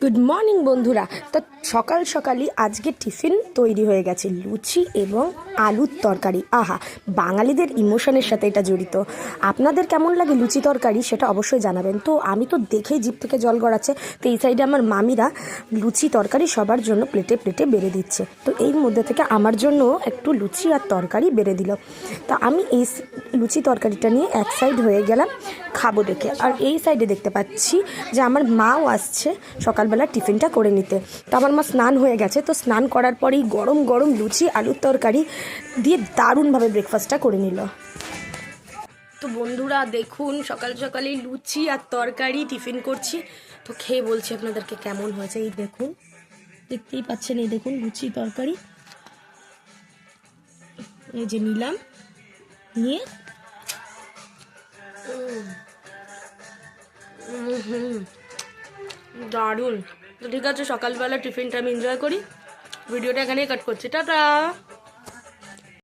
Good morning বন্ধুরা। তো সকাল সকালই আজকে টিফিন তৈরি হয়ে গেছে, লুচি এবং আলুর তরকারি। আহা, বাঙালিদের ইমোশনের সাথে এটা জড়িত। আপনাদের কেমন লাগে লুচি তরকারি সেটা অবশ্যই জানাবেন। তো আমি তো দেখেই জিভ থেকে জল গড়াচ্ছে। তো এই সাইডে আমার মামিরা লুচি তরকারি সবার জন্য প্লেটে প্লেটে বেড়ে দিচ্ছে। তো এই মধ্যে থেকে আমার জন্য একটু লুচি আর তরকারি বেড়ে দিল। তো আমি এই লুচি তরকারিটা নিয়ে এক সাইড হয়ে গেলাম খাবো দেখে। আর এই সাইডে দেখতে পাচ্ছি যে আমার মাও আসছে সকালবেলা টিফিনটা করে নিতে। তো আমার মা স্নান হয়ে গেছে, তো স্নান করার পরেই গরম গরম লুচি আলুর তরকারি দিয়ে দারুণভাবে ব্রেকফাস্টটা করে নিল। তো বন্ধুরা দেখুন, সকাল সকালেই লুচি আর তরকারি টিফিন করছি। তো খেয়ে বলছি আপনাদেরকে কেমন হয়েছে। এই দেখুন, দেখতেই পাচ্ছেন, এই দেখুন লুচি তরকারি এই যে নিলাম, নিয়ে দারুণ। তো ঠিক আছে, সকালবেলা টিফিনটা আমি এনজয় করি। ভিডিওটা এখানেই কাট করছি, টাটা।